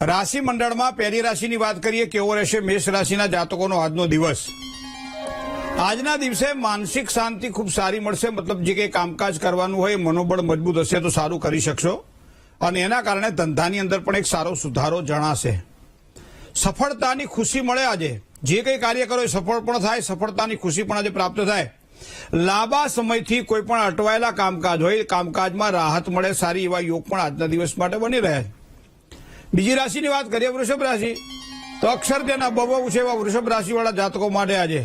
રાશિ મંડળમાં પહેલી રાશિની વાત કરીએ કેવો રહેશે મેષ રાશિના જાતકોનો આજનો દિવસ। આજના દિવસે માનસિક શાંતિ ખૂબ સારી મળશે, મતલબ જે કંઈ કામકાજ કરવાનું હોય મનોબળ મજબૂત હશે તો સારું કરી શકશો અને એના કારણે ધંધાની અંદર પણ એક સારો સુધારો જણાશે। સફળતાની ખુશી મળે, આજે જે કંઈ કાર્ય કરો એ સફળ પણ થાય, સફળતાની ખુશી પણ આજે પ્રાપ્ત થાય। લાંબા સમયથી કોઈ પણ અટવાયેલા કામકાજ હોય કામકાજમાં રાહત મળે, સારી એવા યોગ પણ આજના દિવસ માટે બની રહ્યા છે। બીજી રાશિની વાત કરીએ વૃષભ રાશિ, તો અક્ષર તેના બહુ છે એવા વૃષભ રાશિવાળા જાતકો માટે આજે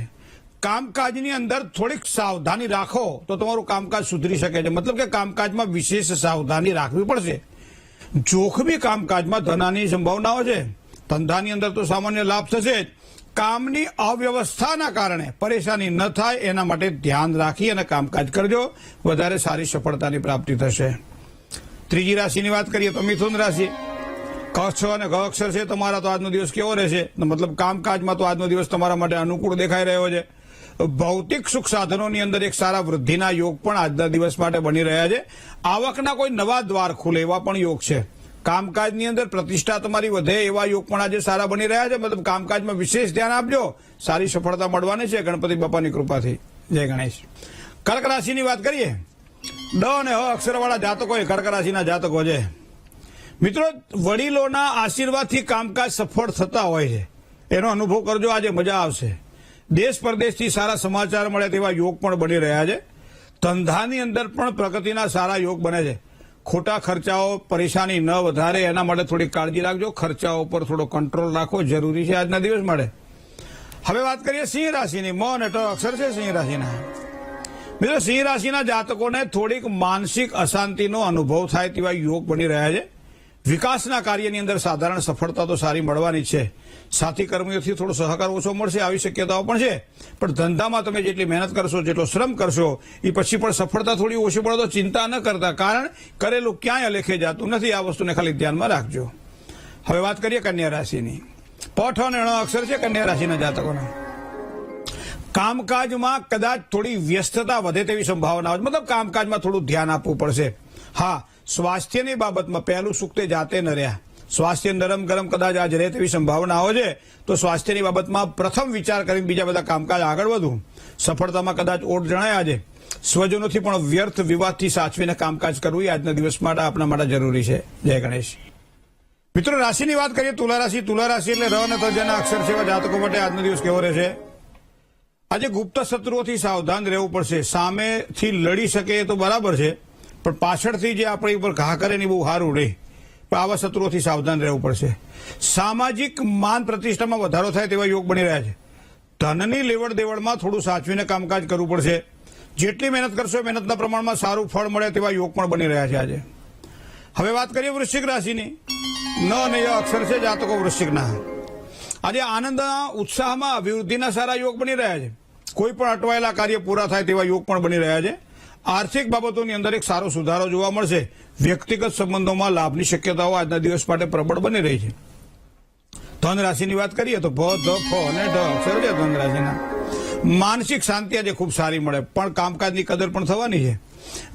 કામકાજની અંદર થોડીક સાવધાની રાખો તો તમારું કામકાજ સુધરી શકે છે, મતલબ કે કામકાજમાં વિશેષ સાવધાની રાખવી પડશે। જોખમી કામકાજમાં ધનાની સંભાવનાઓ છે, ધંધાની અંદર તો સામાન્ય લાભ થશે જ, કામની અવ્યવસ્થાના કારણે પરેશાની ન થાય એના માટે ધ્યાન રાખી અને કામકાજ કરજો, વધારે સારી સફળતાની પ્રાપ્તિ થશે। ત્રીજી રાશિની વાત કરીએ તો મિથુન રાશિ, ક છ અને ઘ અક્ષર છે તમારા, તો આજનો દિવસ કેવો રહેશે, મતલબ કામકાજમાં તો આજનો દિવસ તમારા માટે અનુકૂળ દેખાઈ રહ્યો છે। ભૌતિક સુખ સાધનોની અંદર એક સારા વૃદ્ધિના યોગ પણ આજના દિવસ માટે બની રહ્યા છે। આવકના કોઈ નવા દ્વાર ખુલે એવા પણ યોગ છે। કામકાજની અંદર પ્રતિષ્ઠા તમારી વધે એવા યોગ પણ આજે સારા બની રહ્યા છે, મતલબ કામકાજમાં વિશેષ ધ્યાન આપજો, સારી સફળતા મળવાની છે ગણપતિ બાપાની કૃપાથી। જય ગણેશ। કર્ક રાશિની વાત કરીએ, ડ અને હ અક્ષરવાળા જાતકો એ કર્ક રાશિના જાતકો છે। મિત્રો, વડીલોના આશીર્વાદથી કામકાજ સફળ થતા હોય છે, એનો અનુભવ કરજો, આજે મજા આવશે। દેશ પરદેશથી સારા સમાચાર મળે તેવા યોગ પણ બની રહ્યા છે। ધંધાની અંદર પણ પ્રગતિના સારા યોગ બને છે। ખોટા ખર્ચાઓ પરેશાની ન વધારે એના માટે થોડી કાળજી રાખજો, ખર્ચાઓ પર થોડો કંટ્રોલ રાખવો જરૂરી છે આજના દિવસ માટે। હવે વાત કરીએ સિંહ રાશિની, મ અને ટ અક્ષર છે સિંહ રાશિના। મિત્રો, સિંહ રાશિના જાતકોને થોડીક માનસિક અશાંતિનો અનુભવ થાય તેવા યોગ બની રહ્યા છે। વિકાસના કાર્યની અંદર સાધારણ સફળતા તો સારી મળવાની છે, સાથી કર્મીઓથી થોડો સહકાર ઓછો મળશે આવી શક્યતાઓ પણ છે, પણ ધંધામાં તમે જેટલી મહેનત કરશો, જેટલો શ્રમ કરશો એ પછી પણ સફળતા થોડી ઓછી પડે તો ચિંતા ન કરતા, કારણ કરેલું ક્યાંય અલેખે જતું નથી, આ વસ્તુને ખાલી ધ્યાનમાં રાખજો। હવે વાત કરીએ કન્યા રાશિની, પઠ અને ણ અક્ષર છે કન્યા રાશિના જાતકોના। કામકાજમાં કદાચ થોડી વ્યસ્તતા વધે તેવી સંભાવના છે, મતલબ કામકાજમાં થોડું ધ્યાન આપવું પડશે। હા, સ્વાસ્થ્યની બાબતમાં પહેલું સુખ તે જાતે ન રહ્યા, સ્વાસ્થ્ય નરમ ગરમ કદાચ આજ રહે તેવી સંભાવનાઓ છે, તો સ્વાસ્થ્યની બાબતમાં પ્રથમ વિચાર કરીને બીજા બધા કામકાજ આગળ વધવું। સફળતામાં કદાચ ઓટ જણાય આજે, સ્વજનોથી પણ વ્યર્થ વિવાદથી સાચવીને કામકાજ કરવું એ આજના દિવસ માટે આપણા માટે જરૂરી છે। જય ગણેશ। મિત્રો, રાશિની વાત કરીએ તુલા રાશિ, તુલા રાશિ એટલે ર અને ત જેના અક્ષર છે એવા જાતકો માટે આજનો દિવસ કેવો રહેશે? આજે ગુપ્ત શત્રુઓથી સાવધાન રહેવું પડશે। સામેથી લડી શકે તો બરાબર છે, પણ પાછળથી જે આપણી ઉપર ઘા કરે ને બહુ સારું રહે, પણ આવા શત્રુઓથી સાવધાન રહેવું પડશે। સામાજિક માન પ્રતિષ્ઠામાં વધારો થાય તેવા યોગ બની રહ્યા છે। ધનની લેવડ દેવડમાં થોડું સાચવીને કામકાજ કરવું પડશે। જેટલી મહેનત કરશો મહેનતના પ્રમાણમાં સારું ફળ મળે તેવા યોગ પણ બની રહ્યા છે આજે। હવે વાત કરીએ વૃશ્ચિક રાશિની, ન અને ય અક્ષર છે જાતકો વૃશ્ચિકના। આજે આનંદના ઉત્સાહમાં અભિવૃદ્ધિના સારા યોગ બની રહ્યા છે। કોઈ પણ અટવાયેલા કાર્ય પૂરા થાય તેવા યોગ પણ બની રહ્યા છે। આર્થિક બાબતોની અંદર એક સારો સુધારો જોવા મળશે। વ્યક્તિગત સંબંધોમાં લાભની શક્યતાઓ આજના દિવસ માટે પ્રબળ બની રહી છે। ધન રાશિની વાત કરીએ તો ભ, ધ, ફ અને ઢ અક્ષર છે ધન રાશિના। માનસિક શાંતિ આજે ખૂબ સારી મળે, પણ કામકાજની કદર પણ થવાની છે।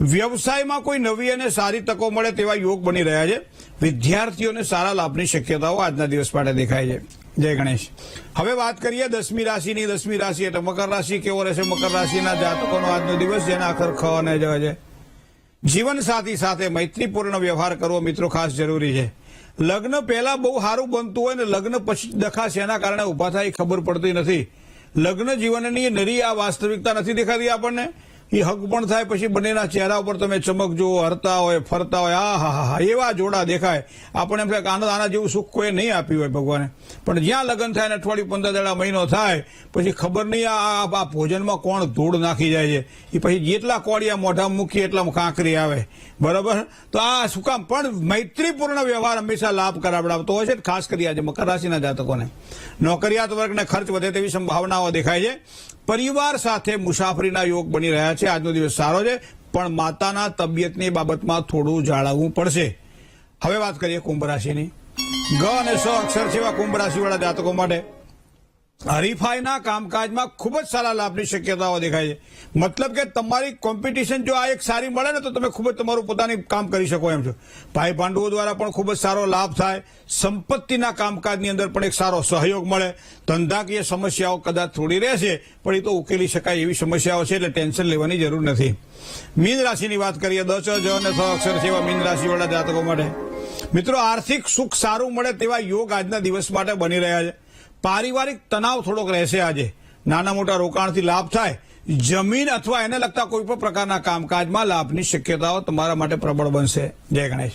વ્યવસાયમાં કોઈ નવી અને સારી તકો મળે તેવા યોગ બની રહ્યા છે। વિદ્યાર્થીઓને સારા લાભની શક્યતાઓ આજના દિવસ માટે દેખાય છે। જય ગણેશ। હવે વાત કરીએ 10મી રાશિની, 10મી રાશિ એટલે મકર રાશિ કેવો રહેશે? મકર રાશિના જાતકોનો આજનો દિવસ જેના અક્ષર ખ અને જ છે। જીવન સાથી સાથે મૈત્રીપૂર્ણ વ્યવહાર કરવો મિત્રો ખાસ જરૂરી છે। લગ્ન પહેલા બહુ સારું બનતું હોય ને લગ્ન પછી દખાશ એના કારણે ઉભા થાય ખબર પડતી નથી। લગ્ન જીવનની નરી આ વાસ્તવિકતા નથી દેખાતી આપણને, એ હક પણ થાય પછી બંનેના ચહેરા ઉપર તમે ચમક જુઓ, હરતા હોય ફરતા હોય, આ હા હા એવા જોડા દેખાય આપણને એમ થાય આના જેવું સુખ કોઈ નહીં આપ્યું હોય ભગવાને, પણ જ્યાં લગ્ન થાય ને અઠવાડિયું 15 દાડા મહિનો થાય પછી ખબર નહીં આ ભોજનમાં કોણ ધૂળ નાખી જાય છે, એ પછી જેટલા કોળિયા મોઢા મૂકીએ એટલા કાંકરી આવે, બરાબર? તો આ શું કામ? પણ મૈત્રીપૂર્ણ વ્યવહાર હંમેશા લાભ કરાવડાવતો હોય છે, ખાસ કરી આજે મકર રાશિના જાતકોને। નોકરિયાત વર્ગને ખર્ચ વધે તેવી સંભાવનાઓ દેખાય છે। પરિવાર સાથે મુસાફરીના યોગ બની રહ્યા છે। આજનો દિવસ સારો છે, પણ માતાના તબિયતની બાબતમાં થોડું જાળવવું પડશે। હવે વાત કરીએ કુંભ રાશિની, ગ અને સ અક્ષર છે એવા કુંભ રાશિવાળા જાતકો માટે હરીફાઈના કામકાજમાં ખૂબ જ સારા લાભની શક્યતાઓ દેખાય છે. મતલબ કે તમારી કોમ્પિટિશન જો આ એક સારી મળે ને તો તમે ખૂબ જ તમારું પોતાની કામ કરી શકો એમ છો. ભાઈ ભાંડુઓ દ્વારા પણ ખૂબ જ સારો લાભ થાય. સંપત્તિના કામકાજની અંદર પણ એક સારો સહયોગ મળે. ધંધાકીય સમસ્યાઓ કદાચ થોડી રહેશે પણ એ તો ઉકેલી શકાય એવી સમસ્યાઓ છે, એટલે ટેન્શન લેવાની જરૂર નથી. મીન રાશિની વાત કરીએ, દ, ચ, જ અને થ અક્ષર છે એવા મીન રાશિવાળા જાતકો માટે મિત્રો આર્થિક સુખ સારું મળે તેવા યોગ આજના દિવસ માટે બની રહ્યા છે. પારિવારિક તણાવ થોડોક રહેશે આજે. નાના મોટા રોકાણથી લાભ થાય. જમીન અથવા એને લગતા કોઈ પણ પ્રકારના કામકાજમાં લાભની શક્યતાઓ તમારા માટે પ્રબળ બનશે. જય ગણેશ.